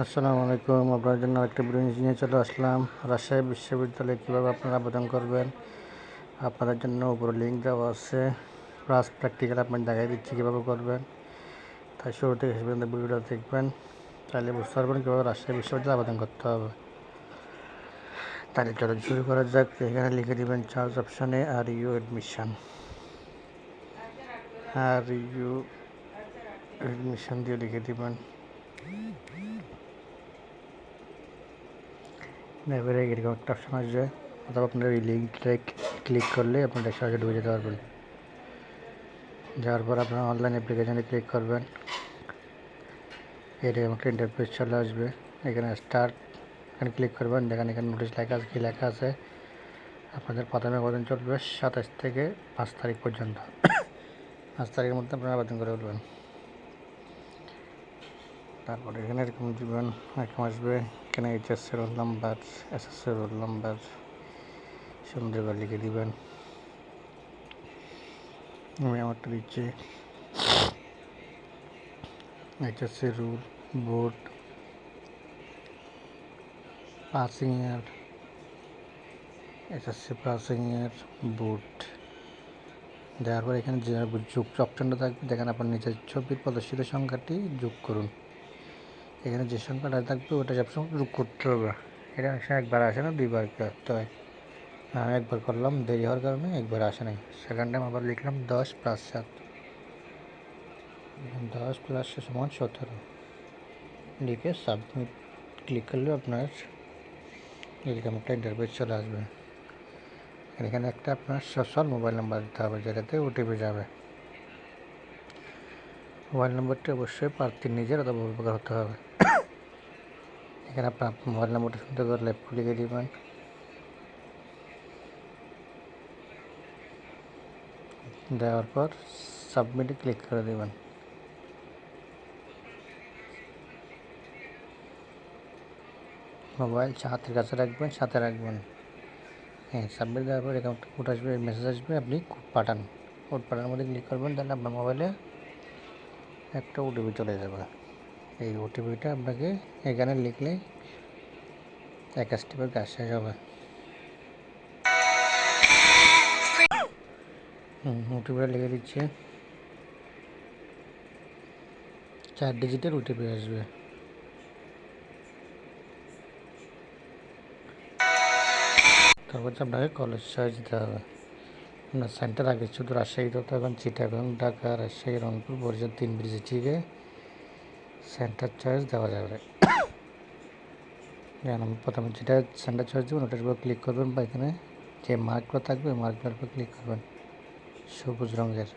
আসসালামু আলাইকুম। আপনার জন্য একটা ভিডিও নিয়ে চলে আসলাম। রাজশাহী বিশ্ববিদ্যালয়ে কীভাবে আপনারা আবেদন করবেন আপনাদের জন্য উপরে লিঙ্ক দেওয়া আছে, প্লাস প্র্যাকটিক্যাল আপনার দেখাই দিচ্ছি কীভাবে করবেন। তাই শুরু থেকে শেষ পর্যন্ত ভিডিওটা দেখবেন, তাহলে বুঝতে পারবেন কীভাবে রাজশাহী বিশ্ববিদ্যালয়ে আবেদন করতে হবে। তাহলে চলুন শুরু করা যাক। এখানে লিখে দেবেন চার্জ অপশানে আর ইউ অ্যাডমিশন দিয়ে লিখে দেবেন। এবারে এরকম একটা অপশান আসবে, অথবা আপনার ওই লিঙ্কটায় ক্লিক করলে আপনারা সহজে ঢুকে যেতে পারবেন। যাওয়ার পর আপনার অনলাইন অ্যাপ্লিকেশানে ক্লিক করবেন। এরকম একটা ইন্টারফেস চলে আসবে। এখানে স্টার্ট এখানে ক্লিক করবেন। দেখেন এখানে নোটিশ লেখা আছে, কী লেখা আছে। আপনাদের প্রথমে আবেদন চলবে 27 থেকে 5 তারিখ পর্যন্ত। 5 তারিখের মধ্যে আপনারা আবেদন করে ফেলবেন। তারপরে এখানে এরকম দিবেন, এরকম আসবে। এখানে HSC roll number, SSC roll number সুন্দর করে লিখে দিবেন। আমি আমারটা দিচ্ছি। এইচএসসি রুল, বোর্ড, পাসিং ইয়ার, এসএসসি পাসিং ইয়ার, বোর্ড দেওয়ার পর এখানে যে যোগ অপশনটা থাকবে, দেখেন আপনার নিজের ছবির প্রদর্শিত সংখ্যাটি যোগ করুন। এখানে যে সংখ্যাটা থাকবে ওটা সবসময় যোগ করতে হবে। এটা একবার আসে না, দুইবার করতে হয়। আমি একবার করলাম, দেরি হওয়ার কারণে একবার আসে নাই। সেকেন্ড টাইম আবার লিখলাম 10 + 7, 10 + 7 = 17 লিখে সাবমিট ক্লিক করলে আপনার এরকম একটা ইন্টারফেস চলে আসবে। এখানে একটা আপনার সোশ্যাল মোবাইল নাম্বার দিতে হবে, যেটাতে ওটিপি যাবে। মোবাইল নম্বরটি অবশ্যই প্রার্থীর নিজের অথবা অভিভাবকের হতে হবে। এখানে আপনার মোবাইল নম্বরটা সুন্দর করে লিখে দিবেন। দেওয়ার পর সাবমিটে ক্লিক করে দেবেন। মোবাইল হাতের কাছে রাখবেন, সাথে রাখবেন। হ্যাঁ, সাবমিট দেওয়ার পর এরকম একটা কোড আসবে, মেসেজ আসবে, আপনি কোড পাঠান। কোড পাঠানোর মধ্যে ক্লিক করবেন, তাহলে আপনার মোবাইলে একটা ওটিপি চলে যাবে। এই ওটিপিটা আপনাকে এখানে লিখলেই 1 স্টেপের কাজ শেষ হবে। ওটিপিটা লিখে দিচ্ছে, 4 ডিজিটের ওটিপি আসবে। তারপর আপনাকে কলেজ চয়েস দিতে হবে। আপনার সেন্টার আগে শুধু রাজশাহীতে হতো, এখন চিটাগাং, ঢাকা, রাজশাহী, রংপুর, বরিশাল 3 ব্রিজে থেকে সেন্টার চয়েস দেওয়া যাবে। যেমন আমি প্রথমে যেটা সেন্টার চয়েস দেবেন ওটার উপর ক্লিক করবেন, বা এখানে যে মার্কগুলো থাকবে মার্কগুলোর উপর ক্লিক করবেন, সবুজ রঙের।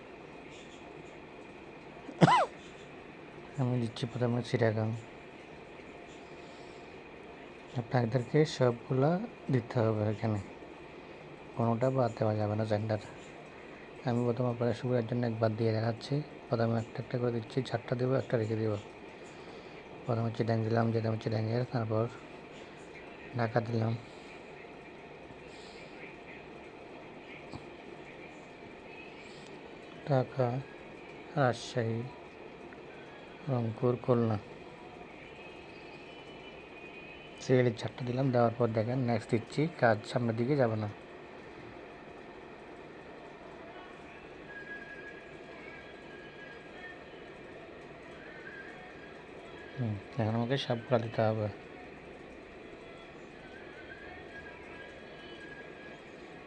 আমি দিচ্ছি প্রথমে চিটাগাং। আপনাদেরকে সবগুলা দিতে হবে, এখানে কোনোটা বাদ দেওয়া যাবে না সেন্টার। আমি প্রথমে আপনাদের সুবিধার জন্য একবার দিয়ে দেখাচ্ছি। প্রথমে একটা একটা করে দিচ্ছি, 4টা দেবো, একটা রেখে দেবো। প্রথমে চিটাং দিলাম, যেটা আমি চিটাংয়ের। তারপর ঢাকা দিলাম, ঢাকা, রাজশাহী, রংপুর, খুলনা, সিলেটের 4টা দিলাম। দেওয়ার পর দেখেন নেক্সট দিচ্ছি, কাজ সামনের দিকে যাবে না। এখন আমাকে সবগুলো দিতে হবে।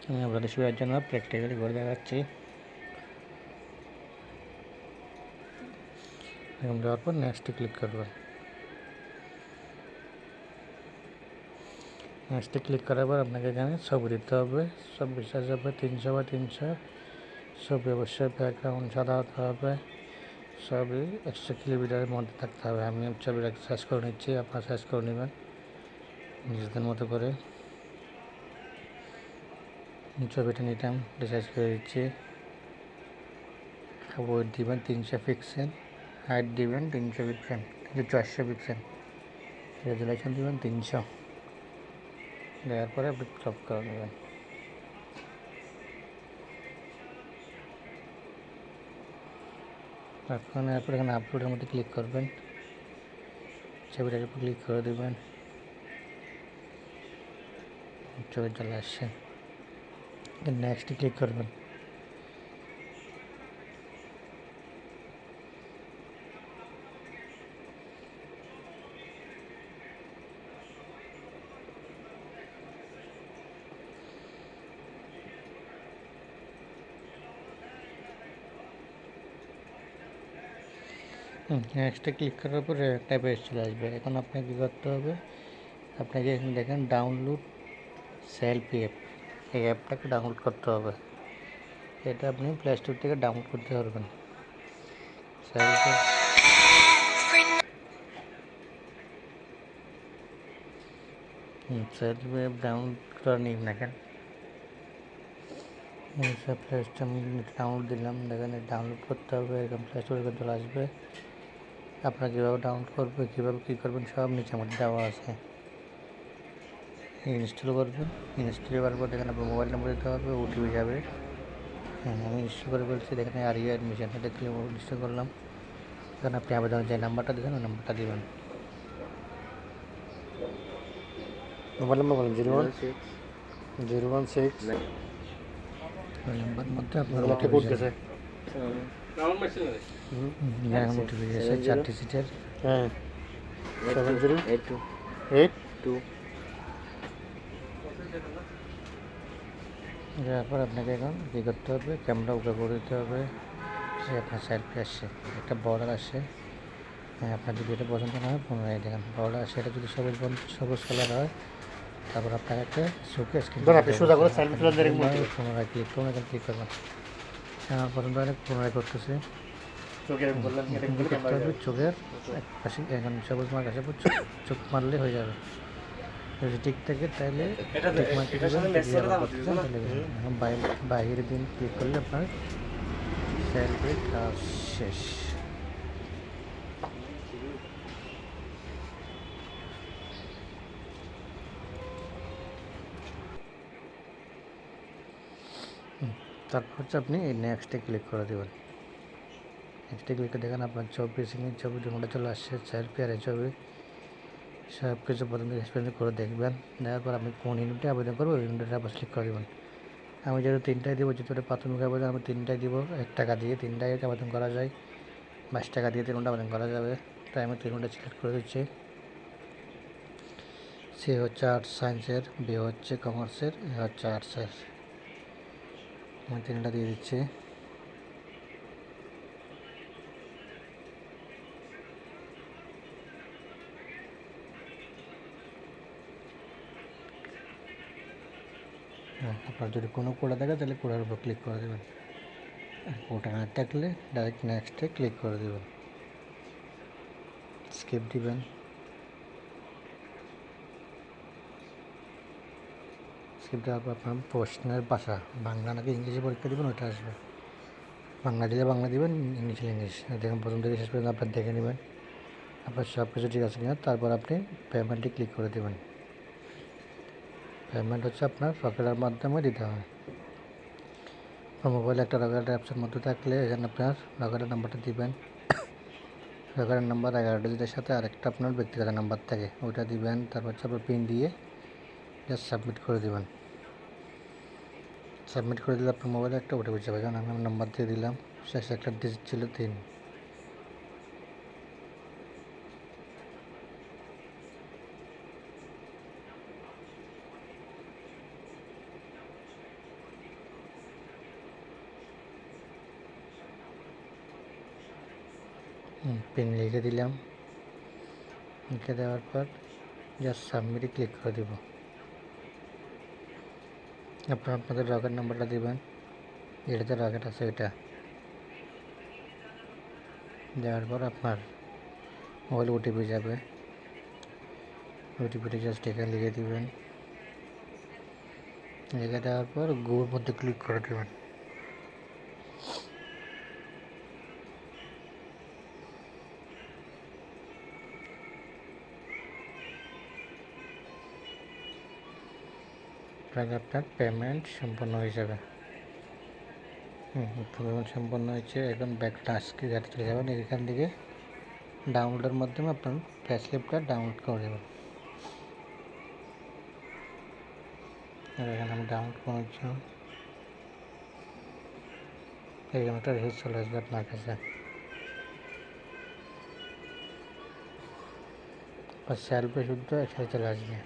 আমি আপনাদের সুবিধার জন্য প্র্যাকটিক্যালি করে দেখাচ্ছি। এখন দেওয়ার পর নেক্সটে ক্লিক করবেন। নেক্সটে ক্লিক করার পর আপনাকে এখানে ছবি দিতে হবে। ছবি সাইজ হবে 300x300। ছবি অবশ্যই ব্যাকগ্রাউন্ড সাদা হতে হবে। ছবি 100 কিলোমিটারের মধ্যে থাকতে হবে। আমি ছবিটা সাইজ করে নিচ্ছি, আপনারা সাইজ করে নেবেন নিজেদের মতো করে। ছবিটা নিতাম, সাইজ করে দিচ্ছি। ওয়েট দিবেন 300 পিক্সেল, হাইট দিবেন 300 পিক্সেল, 400 পিক্সেল, রেজুলেশন দিবেন 300। দেওয়ার পরে আপনি ক্রপ করে নেবেন। এরপর এখানে আপলোডের মধ্যে ক্লিক করবেন। ছবিটাকে ক্লিক করে দেবেন, ছবি চলে আসছে। নেক্সট ক্লিক করবেন। নেক্সটে ক্লিক করার পরে একটা পেজ চলে আসবে। এখন আপনাকে কী করতে হবে, আপনাকে এখানে দেখেন ডাউনলোড সেলফি অ্যাপ, এই অ্যাপটাকে ডাউনলোড করতে হবে। এটা আপনি প্লে স্টোর থেকে ডাউনলোড করতে পারবেন। সেলফি সেলফি অ্যাপ ডাউনলোড করে নিন। দেখেন প্লে স্টোর আমি ডাউনলোড দিলাম, দেখেন ডাউনলোড করতে হবে, এরকম প্লে স্টোরে চলে আসবে। আপনারা কীভাবে ডাউনলোড করবে, কীভাবে কী করবেন সব নিচে মধ্যে দেওয়া আছে। ইনস্টল করবেন, ইনস্টল করার পর দেখেন আপনার মোবাইল নাম্বার দিতে হবে, ওটিপি যাবে। হ্যাঁ, আমি ইনস্টল করে বলছি, দেখেন আরিয়া অ্যাডমিশন, এটা ক্লিক ইনস্টল করলাম। এখন আপনি আবেদন যে নাম্বারটা দেবেন ওই নাম্বারটা দেবেন। মোবাইল নাম্বার বলেন 016 ওই নাম্বার মধ্যে আপনার ওটিপি গেছে। ওটিপি গেছে 4 ডিজিটের। হ্যাঁ 7082 যাওয়ার পর আপনাকে এখন কী করতে হবে, ক্যামেরা ওকে করে দিতে হবে। সে আপনার সেলফি আসছে, একটা বর্ডার আসে। হ্যাঁ, আপনার যদি এটা পছন্দ না হয় পুনরায় দেখেন বর্ডার আসে। এটা যদি সবুজ কালার হয়, তারপর আপনাকে একটা শোকে স্ক্রিন পুনরায় ক্লিক করুন। এখানে ক্লিক করবেন, আমার পছন্দ হয় পুনরায় করতেছে। চোখের পাশে এখন সবুজ মার্ক আসে, চোখ মারলে হয়ে যাবে। যদি ঠিক থাকে তাহলে ঠিক মার্কে বাইরের দিন ক্লিক করলে আপনার সেলফির কাজ শেষ। তারপর হচ্ছে আপনি এই নেক্সটে ক্লিক করে দেবেন। নেক্সটে ক্লিক করে দেখেন আপনার ছবি, সিঙ্গিং ছবি দুটোটা চলে আসছে, সেলফি আর এই ছবি সব কিছু প্রথম থেকে এক্সপ্লেন করে দেখবেন। দেখার পর আপনি কোন ইউনিটে আবেদন করবো ওই ইউনিটে আবার ক্লিক করে দেবেন। আমি যেহেতু 3টায় দেবো, যেহেতু প্রাথমিক আবেদন আমি 3টায় দিব। 1 টাকা দিয়ে 3টায় আবেদন করা যায়, 22 টাকা দিয়ে 3টা আবেদন করা যাবে। তাই আমি 3টা সিলেক্ট করে দিচ্ছি। সি হচ্ছে আর্টস সায়েন্সের, বি হচ্ছে কমার্সের, এ হচ্ছে আর্টসের। আমি 3টা দিয়ে দিচ্ছি। আপনার যদি কোনো কোডা থাকে তাহলে কোডার উপর ক্লিক করে দেবেন, আর কোডা না থাকলে ডাইরেক্ট নেক্সটে ক্লিক করে দেবেন, স্কিপ দিবেন। স্কিপ দেওয়ার পর আপনার প্রশ্নের ভাষা বাংলা নাকি ইংলিশে পরীক্ষা দেবেন, ওইটা আসবে। বাংলা দিলে বাংলা দেবেন, ইংলিশ দিলে ইংলিশ। দেখুন প্রথম থেকে শেষ পর্যন্ত আপনার দেখে নেবেন আপনার সব কিছু ঠিক আছে কিনা। তারপর আপনি পেমেন্টে ক্লিক করে দেবেন। পেমেন্ট হচ্ছে আপনার রকেটের মাধ্যমে দিতে হয়। আপনার মোবাইলে একটা রকেট অ্যাপসের মধ্যে থাকলে এখানে আপনার রকেটের নাম্বারটা দিবেন। রকেটের নাম্বার 11 ডিজিটের সাথে আরেকটা আপনার ব্যক্তিগত নাম্বার থাকে, ওইটা দিবেন। তারপর হচ্ছে আপনার পিন দিয়ে জাস্ট সাবমিট করে দেবেন। সাবমিট করে দিলে আপনার মোবাইলে একটা ওটিপি যাবে। যেমন আমি নাম্বার দিয়ে দিলাম, শেষে একটা ডিজিট ছিল 3। পিন লিখে দিলাম। লিখে দেওয়ার পর জাস্ট সাবমিটে ক্লিক করে দেব। আপনাদের রকেট নাম্বারটা দেবেন, যেটাতে রকেট আছে ওইটা দেওয়ার পর আপনার মোবাইল ওটিপি যাবে। ওটিপিটা জাস্ট এখানে লিখে দেবেন। লিখে দেওয়ার পর গুগল মধ্যে ক্লিক করে দেবেন। তাহলে আপনার পেমেন্ট সম্পন্ন হয়ে যাবে। পেমেন্ট সম্পন্ন হয়েছে। এখন ব্যাক টাস্কে চলে যাবেন। এখান থেকে ডাউনলোডের মাধ্যমে আপনার পে স্লিপটা ডাউনলোড করে দেবেন। এখানে আমি ডাউনলোড করে নিচ্ছি, এখানে একটা রিসিপ্ট চলে আসবে আপনার কাছে। আর স্যালারি শুদ্ধ একসাথে চলে আসবে।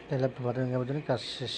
তাহলে আপনার বাদামি কাজ শেষ।